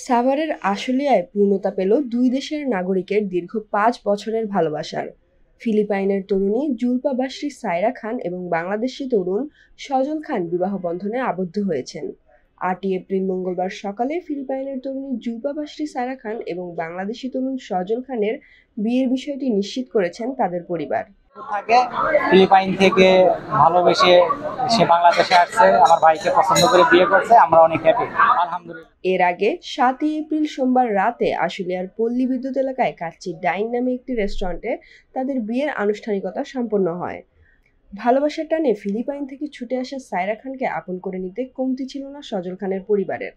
সাভারের আশুলিয়ায় পূর্ণতা পেল দুই দেশের নাগরিকের দীর্ঘ ৫ বছরের ভালোবাসার। ফিলিপাইনের তরুণী জুলপা বাশরি সায়রা খান এবং বাংলাদেশি তরুণ সজল খান বিবাহ বন্ধনে আবদ্ধ হয়েছেন। ৮ই এপ্রিল মঙ্গলবার সকালে ফিলিপাইনের তরুণী জুলপা বাশরি সায়রা খান এবং বাংলাদেশি তরুণ সজল খানের বিয়ের বিষয়টি নিশ্চিত করেছেন তাদের পরিবার। ফিলিপাইন থেকে ভালোবেসে সে বাংলাদেশে আসছে, আমার ভাইকে পছন্দ করে বিয়ে করছে, আমরা অনেক হ্যাপি আলহামদুলিল্লাহ। এর আগে ৭ই এপ্রিল সোমবার রাতে আশুলিয়ার পল্লী বিদ্যুৎ এলাকায় কাচ্চি ডাইন নামে একটি রেস্টুরেন্টে তাদের বিয়ের আনুষ্ঠানিকতা সম্পন্ন হয়। ভালোবাসার টানে ফিলিপাইন থেকে ছুটে আসা সায়রা খানকে আপন করে নিতে কমতি ছিল না সজল খানের পরিবারের।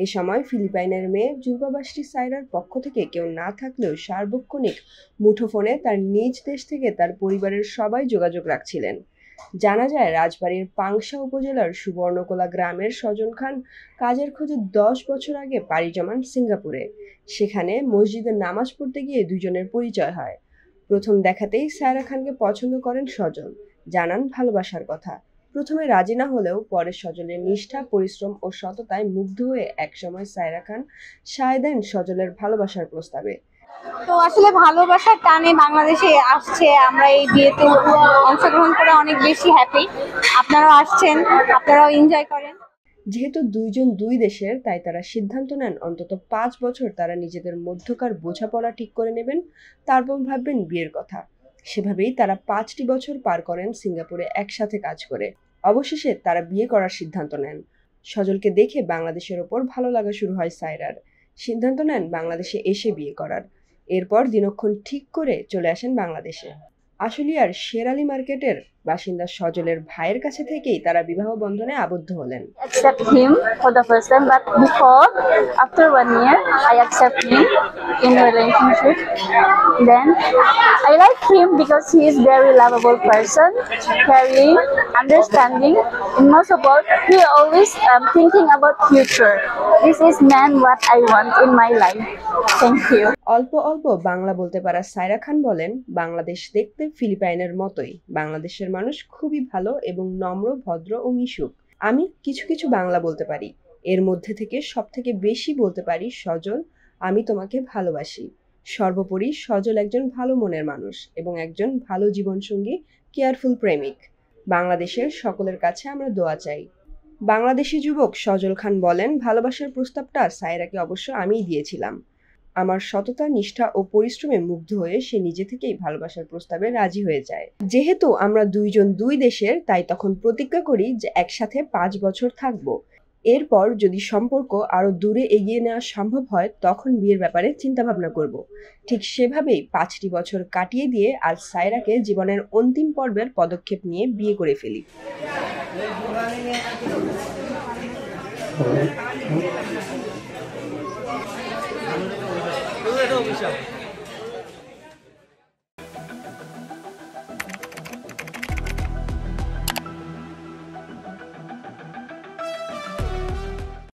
এ সময় ফিলিপাইনের মেয়ে জুলপা বাশরি সায়রার পক্ষ থেকে কেউ না থাকলেও সার্বক্ষণিক মুঠোফোনে তার নিজ দেশ থেকে তার পরিবারের সবাই যোগাযোগ রাখছিলেন। জানা যায়, রাজবাড়ীর পাংশা উপজেলার সুবর্ণকোলা গ্রামের সজল খান কাজের খোঁজে ১০ বছর আগে পাড়ি জমান সিঙ্গাপুরে। সেখানে মসজিদে নামাজ পড়তে গিয়ে দুজনের পরিচয় হয়। প্রথম দেখাতেই সায়রা খানকে পছন্দ করেন সজল, জানান ভালোবাসার কথা। প্রথমে রাজি না হলেও পরে সজলের নিষ্ঠা, পরিশ্রম ও সততায় মুগ্ধ হয়ে একসময় সায়রা খান সায় দেন সজলের ভালোবাসার প্রস্তাবে। তো আসলে ভালোবাসার টানে বাংলাদেশে আসছে, আমরা এই বিয়েতে অংশগ্রহণ করে অনেক বেশি হ্যাপি। আপনারাও আসছেন, আপনারাও এনজয় করেন। যেহেতু দুইজন দুই দেশের, তাই তারা সিদ্ধান্ত নেন অন্তত ৫ বছর তারা নিজেদের মধ্যকার বোঝাপড়া ঠিক করে নেবেন, তারপর ভাববেন বিয়ের কথা। সেভাবেই তারা ৫টি বছর পার করেন সিঙ্গাপুরে একসাথে কাজ করে। অবশেষে তারা বিয়ে করার সিদ্ধান্ত নেন। সজলকে দেখে বাংলাদেশের ওপর ভালো লাগা শুরু হয় সায়রার। সিদ্ধান্ত নেন বাংলাদেশে এসে বিয়ে করার। এরপর দিনক্ষণ ঠিক করে চলে আসেন বাংলাদেশে। আশুলিয়ার শেরালি মার্কেটের বাসিন্দা সজলের ভাইয়ের কাছে থেকেই তারা বিবাহ বন্ধনে আবদ্ধ হলেন। Accept him for the first time, but before, after 1 year, I accept him in relationship. Then I like him because he is very lovable person, caring, understanding, and most of all, he always thinking about future. This is man what I want in my life. Thank you. অল্প অল্প বাংলা বলতে পারা সায়রা খান বলেন, বাংলাদেশ দেখতে ফিলিপাইনের মতোই। বাংলাদেশের মানুষ খুবই ভালো এবং নম্র, ভদ্র ও মিশুক। আমি কিছু কিছু বাংলা বলতে পারি। এর মধ্যে থেকে সবথেকে বেশি বলতে পারি সজল, আমি তোমাকে ভালোবাসি। সর্বোপরি সজল একজন ভালো মনের মানুষ এবং একজন ভালো জীবনসঙ্গী, কেয়ারফুল প্রেমিক। বাংলাদেশের সকলের কাছে আমরা দোয়া চাই। বাংলাদেশি যুবক সজল খান বলেন, ভালোবাসার প্রস্তাবটা সায়রাকে অবশ্য আমিই দিয়েছিলাম। আমার সততা, নিষ্ঠা ও পরিশ্রমে মুগ্ধ হয়ে সে নিজে থেকেই ভালোবাসার প্রস্তাবে রাজি হয়ে যায়। যেহেতু আমরা দুইজন দুই দেশের, তাই তখন প্রতিজ্ঞা করি যে একসাথে ৫ বছর থাকব। এরপর যদি সম্পর্ক আরো দূরে এগিয়ে নেওয়া সম্ভব হয়, তখন বিয়ের ব্যাপারে চিন্তাভাবনা করব। ঠিক সেভাবেই ৫টি বছর কাটিয়ে দিয়ে আজ সায়রাকে জীবনের অন্তিম পর্বের পদক্ষেপ নিয়ে বিয়ে করে ফেলি।